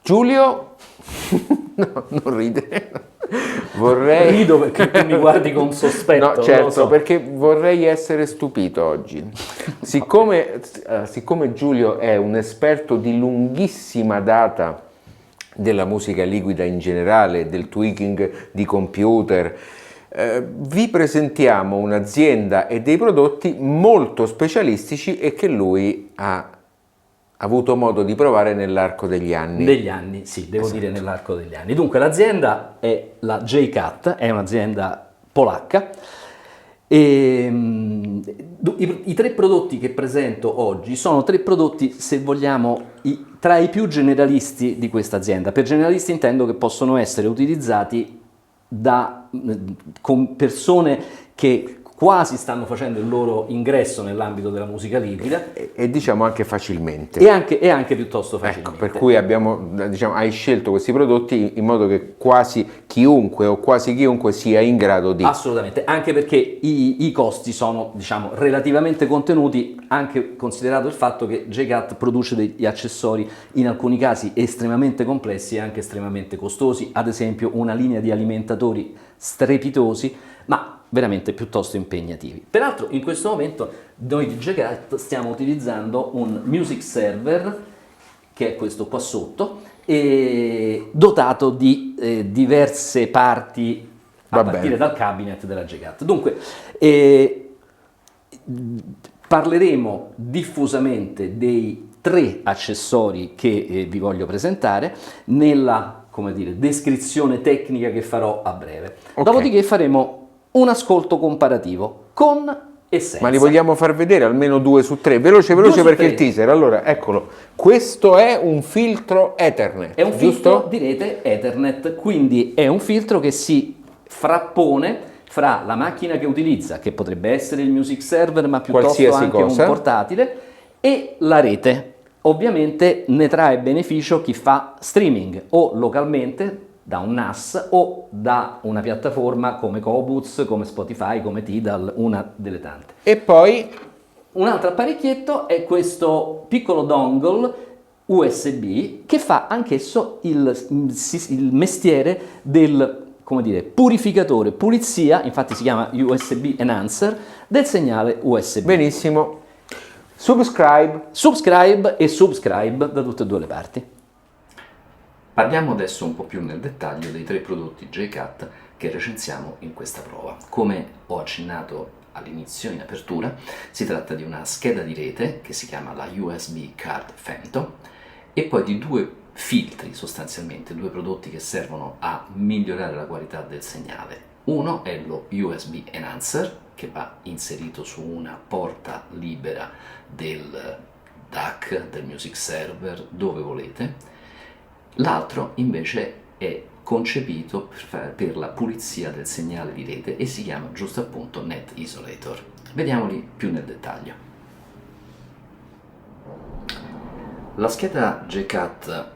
Giulio, no, non ridere. Vorrei... Rido perché tu mi guardi con sospetto. No, non certo, lo so. perché vorrei essere stupito oggi. Siccome Giulio è un esperto di lunghissima data della musica liquida in generale, del tweaking di computer, vi presentiamo un'azienda e dei prodotti molto specialistici e che lui ha avuto modo di provare nell'arco degli anni. Degli anni, sì, devo dire nell'arco degli anni. Dunque, l'azienda è la JCat, è un'azienda polacca. E, i tre prodotti che presento oggi sono tre prodotti, se vogliamo, tra i più generalisti di questa azienda. Per generalisti intendo che possono essere utilizzati con persone che quasi stanno facendo il loro ingresso nell'ambito della musica liquida E diciamo anche facilmente. e anche piuttosto facilmente. Ecco, per cui hai scelto questi prodotti in modo che quasi chiunque o quasi chiunque sia in grado di... Assolutamente, anche perché i costi sono, diciamo, relativamente contenuti, anche considerato il fatto che JCat produce degli accessori in alcuni casi estremamente complessi e anche estremamente costosi, ad esempio una linea di alimentatori strepitosi, ma veramente piuttosto impegnativi. Peraltro in questo momento noi di JCat stiamo utilizzando un music server, che è questo qua sotto, dotato di diverse parti a partire dal cabinet della JCat. Dunque, parleremo diffusamente dei tre accessori che vi voglio presentare nella, come dire, descrizione tecnica che farò a breve. Okay. Dopodiché faremo un ascolto comparativo con e senza. Ma li vogliamo far vedere almeno 2 su 3? Veloce perché 3. il teaser. Allora, eccolo. Questo è un filtro Ethernet. È un giusto? filtro di rete Ethernet, quindi è un filtro che si frappone fra la macchina che utilizza, che potrebbe essere il music server, ma piuttosto Qualsiasi anche cosa, un portatile, e la rete. Ovviamente ne trae beneficio chi fa streaming o localmente da un NAS o da una piattaforma come Qobuz, come Spotify, come Tidal, una delle tante. E poi Un altro apparecchietto è questo piccolo dongle USB che fa anch'esso il mestiere del, come dire, purificatore, pulizia, infatti si chiama USB Enhancer, del segnale USB. benissimo. Subscribe. Subscribe e subscribe da tutte e due le parti. Parliamo adesso un po' più nel dettaglio dei tre prodotti JCat che recensiamo in questa prova. Come ho accennato all'inizio, in apertura, si tratta di una scheda di rete che si chiama la USB Card Femto e poi di due filtri, sostanzialmente, due prodotti che servono a migliorare la qualità del segnale. Uno è lo USB Enhancer, che va inserito su una porta libera del DAC, del music server, dove volete. L'altro invece è concepito per la pulizia del segnale di rete e si chiama giusto appunto Net Isolator. Vediamoli più nel dettaglio. La scheda JCat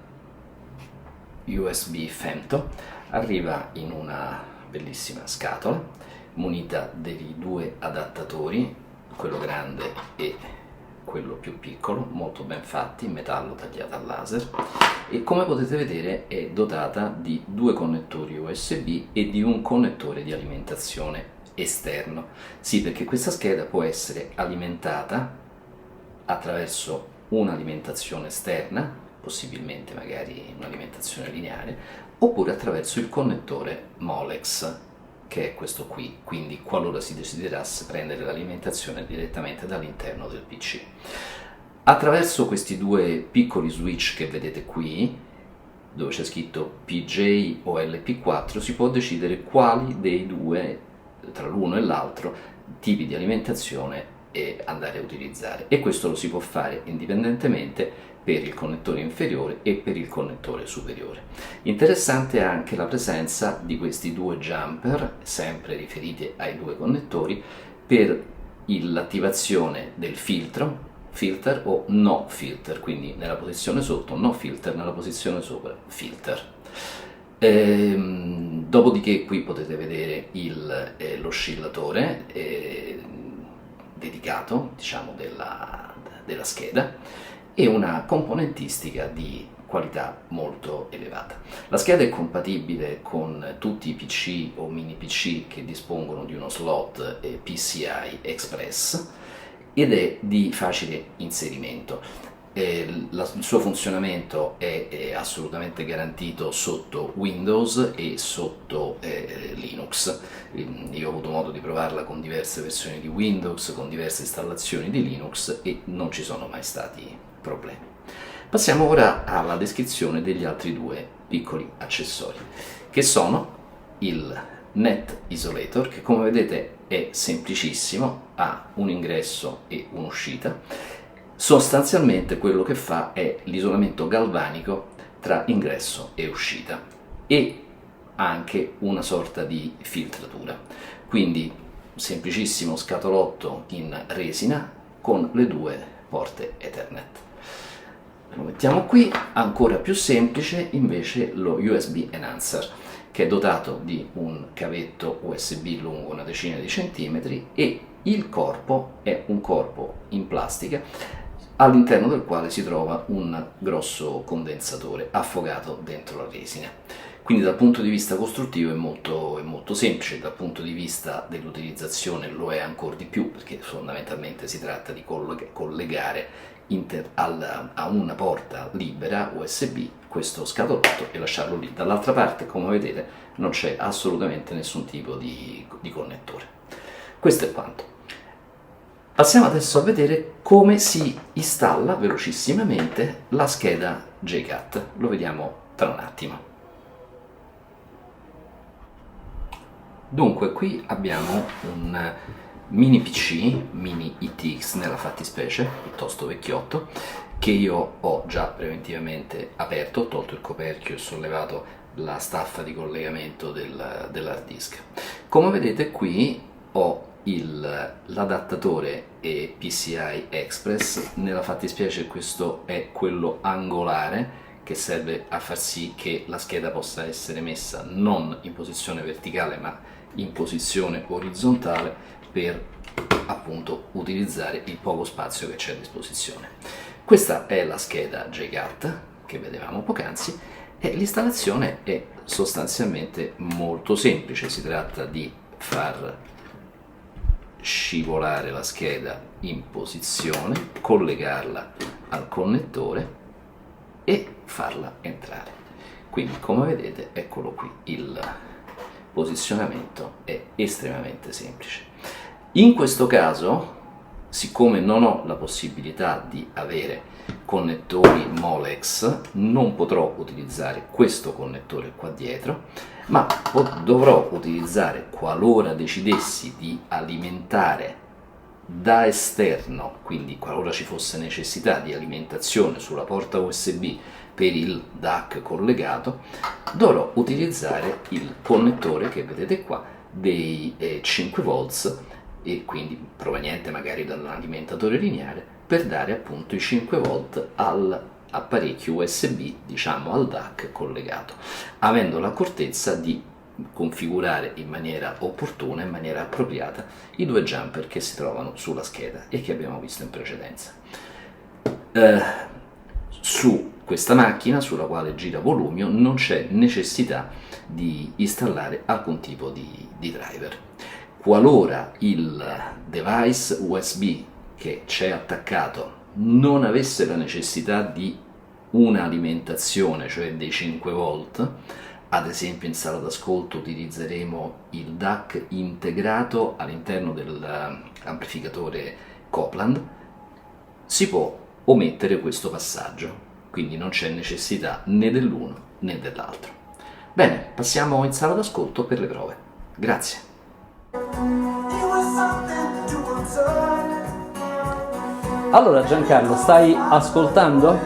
USB Femto arriva in una bellissima scatola munita dei due adattatori, quello grande e quello più piccolo, molto ben fatti, in metallo tagliato al laser, e come potete vedere è dotata di due connettori USB e di un connettore di alimentazione esterno. Sì, perché questa scheda può essere alimentata attraverso un'alimentazione esterna, possibilmente magari un'alimentazione lineare, oppure attraverso il connettore Molex, che è questo qui, quindi qualora si desiderasse prendere l'alimentazione direttamente dall'interno del PC. Attraverso questi due piccoli switch che vedete qui, dove c'è scritto PJ o LP4, si può decidere quali dei due, tra l'uno e l'altro, tipi di alimentazione andare a utilizzare, e questo lo si può fare indipendentemente per il connettore inferiore e per il connettore superiore. Interessante è anche la presenza di questi due jumper, sempre riferiti ai due connettori, per l'attivazione del filter o no filter, quindi nella posizione sotto no filter, nella posizione sopra filter. Dopodiché qui potete vedere l'oscillatore dedicato, diciamo, della scheda, e una componentistica di qualità molto elevata. La scheda è compatibile con tutti i PC o mini PC che dispongono di uno slot PCI Express ed è di facile inserimento. Il suo funzionamento è assolutamente garantito sotto Windows e sotto Linux. Io ho avuto modo di provarla con diverse versioni di Windows, con diverse installazioni di Linux e non ci sono mai stati problemi. Passiamo ora alla descrizione degli altri due piccoli accessori, che sono il Net Isolator, che come vedete è semplicissimo, ha un ingresso e un'uscita. Sostanzialmente quello che fa è l'isolamento galvanico tra ingresso e uscita e anche una sorta di filtratura. Quindi semplicissimo scatolotto in resina con le due porte Ethernet. Lo mettiamo qui. Ancora più semplice invece lo USB Enhancer, che è dotato di un cavetto USB lungo una decina di centimetri e il corpo è un corpo in plastica all'interno del quale si trova un grosso condensatore affogato dentro la resina. Quindi dal punto di vista costruttivo è molto semplice, dal punto di vista dell'utilizzazione lo è ancora di più, perché fondamentalmente si tratta di collegare a una porta libera USB questo scatolotto e lasciarlo lì. Dall'altra parte, come vedete, non c'è assolutamente nessun tipo di connettore. Questo è quanto. Passiamo adesso a vedere come si installa velocissimamente la scheda JCAT. Lo vediamo tra un attimo. Dunque, qui abbiamo un mini PC, mini ITX nella fattispecie, piuttosto vecchiotto, che io ho già preventivamente aperto, ho tolto il coperchio e sollevato la staffa di collegamento dell'hard disk. Come vedete qui ho l'adattatore PCI Express, nella fattispecie questo è quello angolare, che serve a far sì che la scheda possa essere messa non in posizione verticale ma in posizione orizzontale per appunto utilizzare il poco spazio che c'è a disposizione. Questa è la scheda JCAT che vedevamo poc'anzi e l'installazione è sostanzialmente molto semplice. Si tratta di far scivolare la scheda in posizione, collegarla al connettore e farla entrare. Quindi come vedete, eccolo qui, il posizionamento è estremamente semplice. In questo caso, siccome non ho la possibilità di avere connettori Molex, non potrò utilizzare questo connettore qua dietro, ma dovrò utilizzare, qualora decidessi di alimentare da esterno, quindi qualora ci fosse necessità di alimentazione sulla porta USB per il DAC collegato, dovrò utilizzare il connettore che vedete qua dei 5 volts e quindi proveniente magari dall'alimentatore lineare per dare appunto i 5 volt all'apparecchio USB, diciamo al DAC collegato, avendo l'accortezza di configurare in maniera opportuna, in maniera appropriata, i due jumper che si trovano sulla scheda e che abbiamo visto in precedenza. Su questa macchina, sulla quale gira Volumio, non c'è necessità di installare alcun tipo di driver. Qualora il device USB che c'è attaccato non avesse la necessità di un'alimentazione, cioè dei 5 volt, ad esempio in sala d'ascolto utilizzeremo il DAC integrato all'interno dell'amplificatore Copland, si può omettere questo passaggio, quindi non c'è necessità né dell'uno né dell'altro. Bene, passiamo in sala d'ascolto per le prove. Grazie. Allora Giancarlo, stai ascoltando?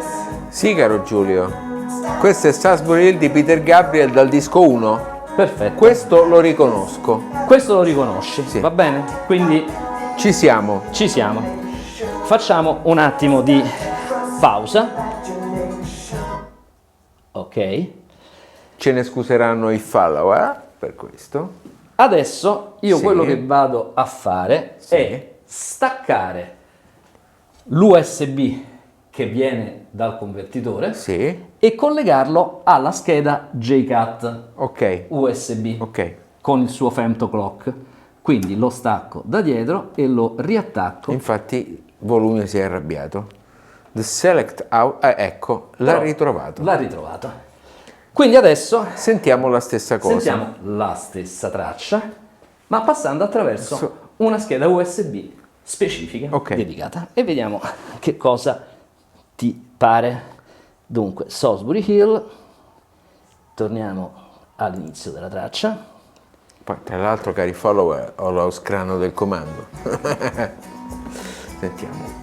Sì, caro Giulio. Questo è Salisbury Hill di Peter Gabriel dal disco 1. Perfetto. Questo lo riconosco. Questo lo riconosci, Sì. Va bene? Quindi Ci siamo. ci siamo. Facciamo un attimo di pausa. Ok. Ce ne scuseranno i follower per questo. Adesso io Sì. quello che vado a fare Sì. è staccare l'USB che viene dal convertitore Sì. e collegarlo alla scheda JCAT Ok, USB ok. con il suo femtoclock. Quindi lo stacco da dietro e lo riattacco. Infatti Volumio si è arrabbiato. The select out, ecco, l'ha Però ritrovato. L'ha ritrovato. Quindi adesso Sentiamo la stessa cosa. sentiamo la stessa traccia, ma passando attraverso una scheda USB specifica, Ok. dedicata. E vediamo che cosa ti pare. Dunque, Salisbury Hill, torniamo all'inizio della traccia. Poi, tra l'altro, cari follower, ho lo scrano del comando. Sentiamo.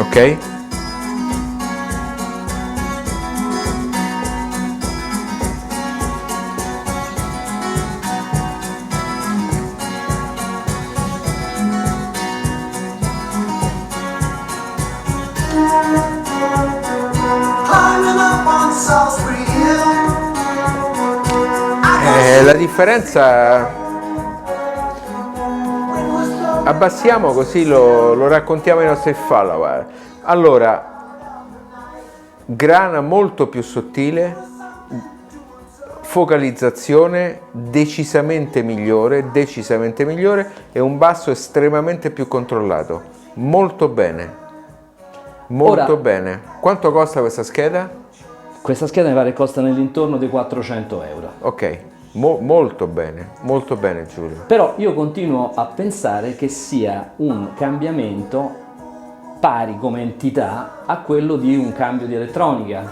Ok? Climbing up on Salisbury Hill. La differenza, abbassiamo così lo raccontiamo ai nostri follower. Allora, grana molto più sottile, focalizzazione decisamente migliore e un basso estremamente più controllato. Molto bene. Molto Ora- bene. Quanto costa questa scheda? Questa scheda mi pare che costa nell'intorno dei 400 euro. Ok, molto bene Giulio. Però io continuo a pensare che sia un cambiamento pari come entità a quello di un cambio di elettronica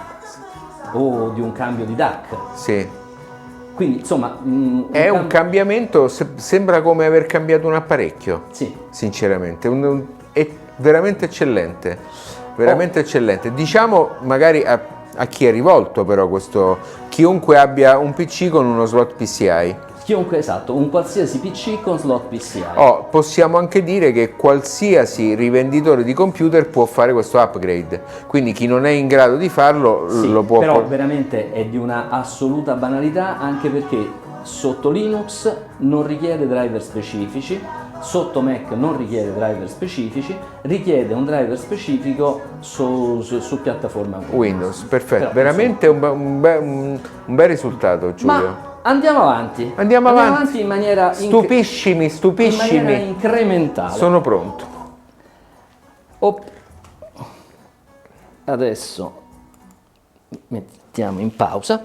o di un cambio di DAC. Sì, Quindi insomma è un cambiamento, sembra come aver cambiato un apparecchio, Sì. sinceramente, è veramente eccellente, veramente eccellente. Diciamo magari a chi è rivolto però questo, chiunque abbia un PC con uno slot PCI. Chiunque, esatto, un qualsiasi PC con slot PCI. Possiamo anche dire che qualsiasi rivenditore di computer può fare questo upgrade, quindi chi non è in grado di farlo Sì, lo può però fare. veramente è di una assoluta banalità, anche perché sotto Linux non richiede driver specifici, sotto Mac non richiede driver specifici, richiede un driver specifico su piattaforma Windows, perfetto, Però, veramente un bel risultato Giulio. Ma andiamo avanti. Andiamo avanti in maniera Stupiscimi. in maniera incrementale. Sono pronto. Adesso mettiamo in pausa.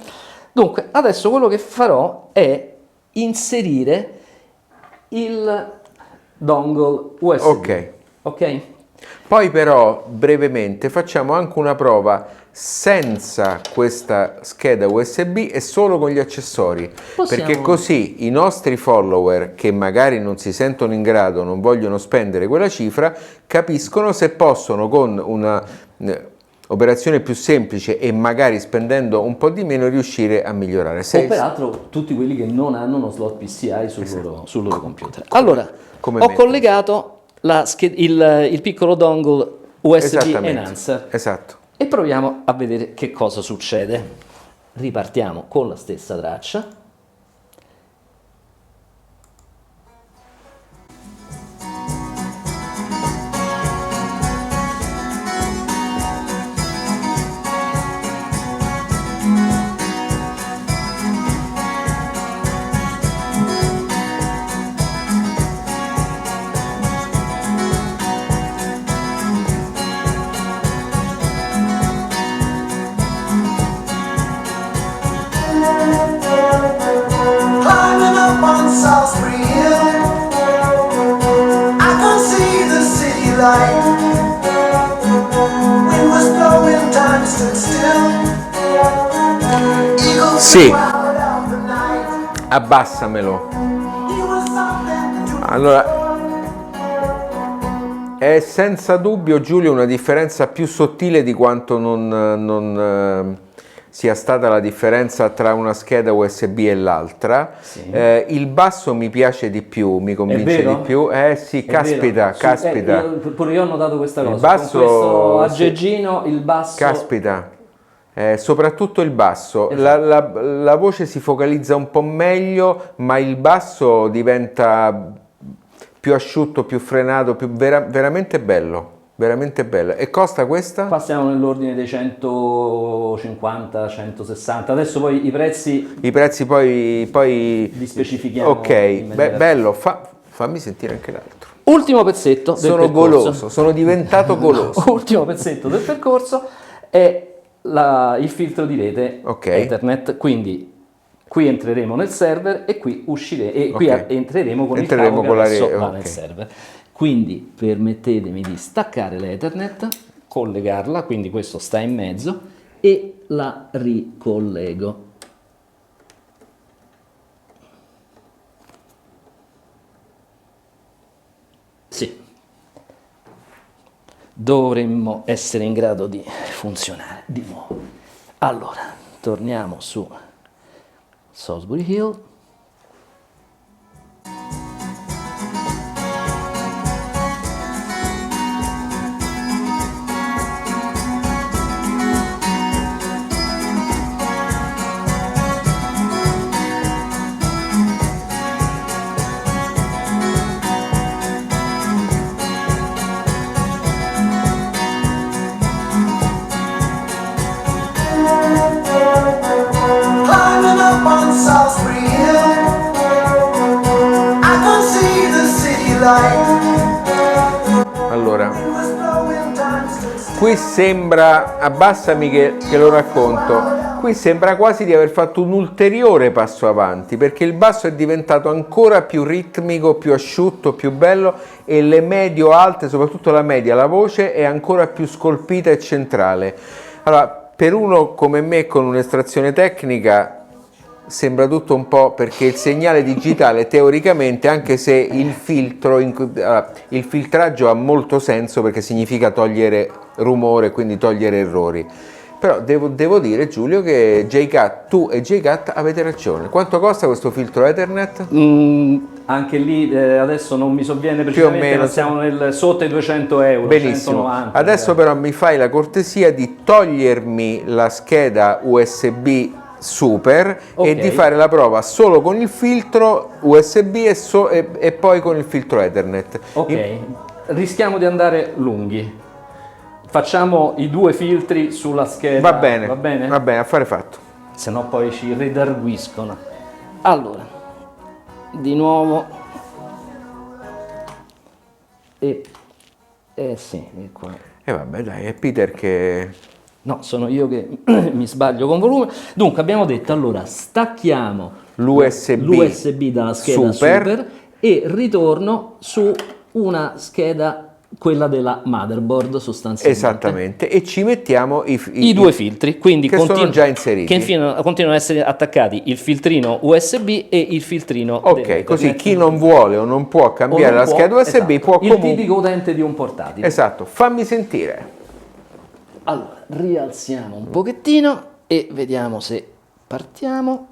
Dunque, adesso quello che farò è inserire il dongle USB. Ok. Ok? Poi però brevemente facciamo anche una prova senza questa scheda USB e solo con gli accessori, Possiamo- perché così i nostri follower che magari non si sentono in grado, non vogliono spendere quella cifra, capiscono se possono con una operazione più semplice e magari spendendo un po' di meno riuscire a migliorare. O peraltro tutti quelli che non hanno uno slot PCI sul loro computer. Allora, come ho me. collegato il piccolo dongle USB Enhancer Esatto. e proviamo a vedere che cosa succede. Ripartiamo con la stessa traccia. Climbing up on Salisbury Hill. I can see the city light. Wind was blowing, time stood still. Eagles Sì. flew out of the night. Abbassamelo. He was something to Allora, è senza dubbio, Giulio, una differenza più sottile di quanto non sia stata la differenza tra una scheda USB e l'altra. Sì. Il basso mi piace di più, mi convince vero? di più. Sì, È caspita, vero. caspita. Pure io ho notato questa Il cosa. basso- Con questo sì. aggeggino il basso. Caspita, soprattutto il basso, Esatto. la voce si focalizza un po' meglio, ma il basso diventa più asciutto, più frenato, veramente bello, veramente bello. E costa questa? Qua siamo nell'ordine dei 150, 160. Adesso poi i prezzi I prezzi poi li specifichiamo. ok, bello, fammi sentire anche l'altro. Ultimo pezzetto del Sono percorso. goloso, sono diventato goloso. Ultimo pezzetto del percorso è il filtro di rete Ok. Ethernet, quindi qui entreremo nel server e qui qui Ok. entreremo con Entreremo il cavo con la che adesso rete, va ok. nel server. Quindi permettetemi di staccare l'Ethernet, collegarla, quindi questo sta in mezzo, e la ricollego. Sì. Dovremmo essere in grado di funzionare di nuovo. Allora, torniamo su Salisbury Hill. Climbing up on Salisbury Hill, I can see the city light. Allora, Wind was blowing down still. qui sembra, abbassami che lo racconto, qui sembra quasi di aver fatto un ulteriore passo avanti, perché il basso è diventato ancora più ritmico, più asciutto, più bello, e le medio-alte, soprattutto la media, la voce è ancora più scolpita e centrale. Allora, per uno come me con un'estrazione tecnica sembra tutto un po', perché il segnale digitale teoricamente, anche se il filtraggio ha molto senso perché significa togliere rumore, quindi togliere errori, però devo dire, Giulio, che tu e JCat avete ragione. Quanto costa questo filtro Ethernet? Anche lì adesso non mi sovviene precisamente, meno, ma siamo sotto i 200 euro. Benissimo. 190, Adesso però mi fai la cortesia di togliermi la scheda USB Super Ok. e di fare la prova solo con il filtro USB e poi con il filtro Ethernet. Ok, rischiamo di andare lunghi. Facciamo i due filtri sulla scheda. Va bene, Va bene? affare fatto. Se no poi ci redarguiscono. Allora, di nuovo. Sì, è qua. E vabbè, dai, è Peter che... No, sono io che mi sbaglio con volume. Dunque, abbiamo detto, allora, stacchiamo l'USB dalla scheda Super e ritorno su una scheda, quella della motherboard sostanzialmente. Esattamente, e ci mettiamo I due filtri, quindi che sono già inseriti. continuano ad essere attaccati il filtrino USB e il filtrino Ok, dell'Ethernet. così chi non vuole o non può cambiare O non la scheda USB esatto, può il comunque... tipico utente di un portatile. Esatto, fammi sentire. Allora, rialziamo un pochettino e vediamo se partiamo.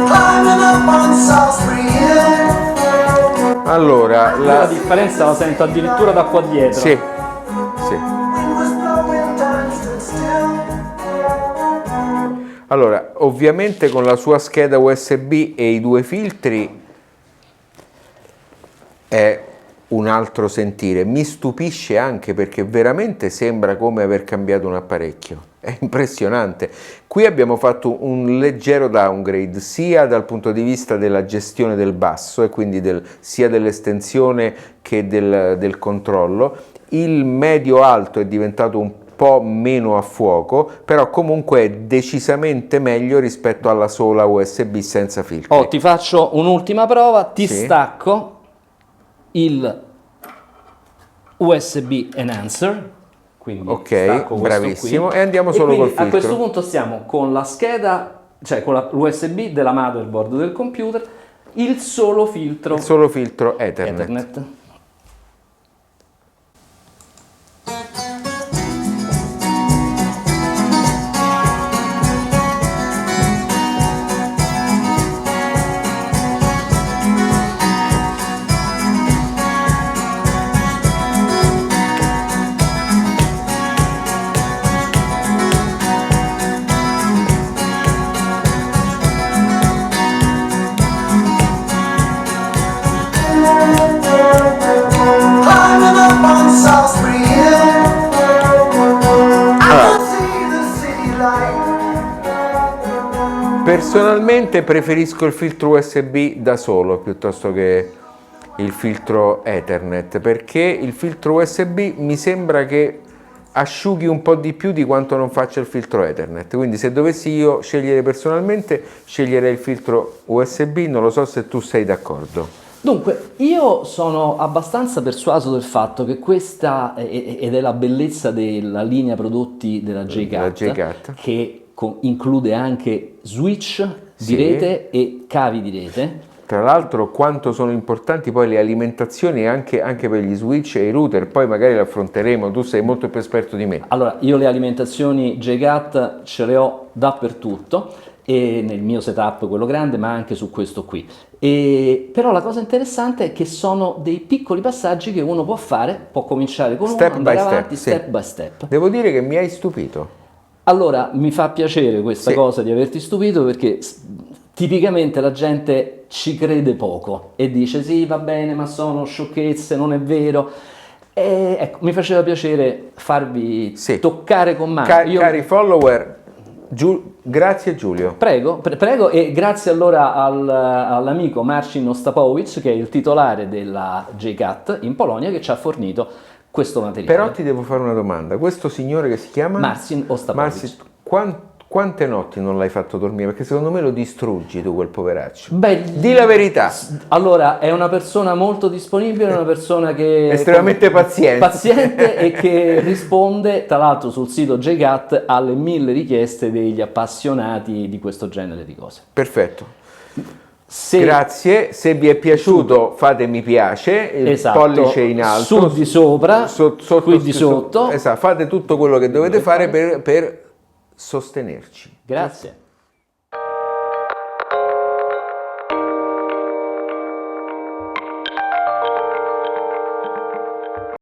Climbing up on Salisbury Hill, Allora, La differenza la sento addirittura da qua dietro. Sì, sì. wind was blowing down still. Allora, ovviamente con la sua scheda USB e i due filtri è un altro sentire. Mi stupisce anche perché veramente sembra come aver cambiato un apparecchio. È impressionante. Qui abbiamo fatto un leggero downgrade sia dal punto di vista della gestione del basso e quindi sia dell'estensione che del controllo. Il medio alto è diventato un po' meno a fuoco, però comunque è decisamente meglio rispetto alla sola USB senza filtri. Oh, ti faccio un'ultima prova, ti Sì. stacco il USB enhancer, quindi Ok, stacco questo bravissimo, qui. e andiamo solo quindi col filtro. A questo punto stiamo con la scheda, cioè con l'USB della motherboard del computer, il solo filtro Il solo filtro Ethernet. Ethernet. Climbing up on Salisbury Hill, I can see the city light. Personalmente preferisco il filtro USB da solo piuttosto che il filtro Ethernet, perché il filtro USB mi sembra che asciughi un po' di più di quanto non faccia il filtro Ethernet, quindi se dovessi io scegliere personalmente sceglierei il filtro USB, non lo so se tu sei d'accordo. Dunque, io sono abbastanza persuaso del fatto che questa, ed è la bellezza della linea prodotti della J-Cat, che include anche switch di Sì. rete e cavi di rete. Tra l'altro quanto sono importanti poi le alimentazioni anche per gli switch e i router, poi magari le affronteremo, tu sei molto più esperto di me. Allora, io le alimentazioni J-Cat ce le ho dappertutto, e nel mio setup quello grande, ma anche su questo qui. Però la cosa interessante è che sono dei piccoli passaggi che uno può fare, può cominciare con Step uno, andare by step, avanti, sì. step by step. Devo dire che mi hai stupito. Allora, mi fa piacere questa Sì. cosa di averti stupito, perché tipicamente la gente ci crede poco e dice sì, va bene, ma sono sciocchezze, non è vero. E ecco, mi faceva piacere farvi Sì. toccare con mano. Cari follower, grazie Giulio. Prego, prego, e grazie allora all'amico Marcin Ostapowicz, che è il titolare della J-Cat in Polonia, che ci ha fornito questo materiale. Però ti devo fare una domanda, questo signore che si chiama? Marcin Ostapowicz. Quante notti non l'hai fatto dormire? Perché secondo me lo distruggi tu quel poveraccio. Beh, Di la verità. Allora, è una persona molto disponibile, è una persona che Estremamente paziente. e che risponde, tra l'altro, sul sito J-Cat alle 1000 richieste degli appassionati di questo genere di cose. Perfetto. Se Grazie, se vi è piaciuto fate mi piace, il Esatto, pollice in alto, su di sopra, sotto, qui di sotto. esatto, fate tutto quello che dovete fare per sostenerci. Grazie.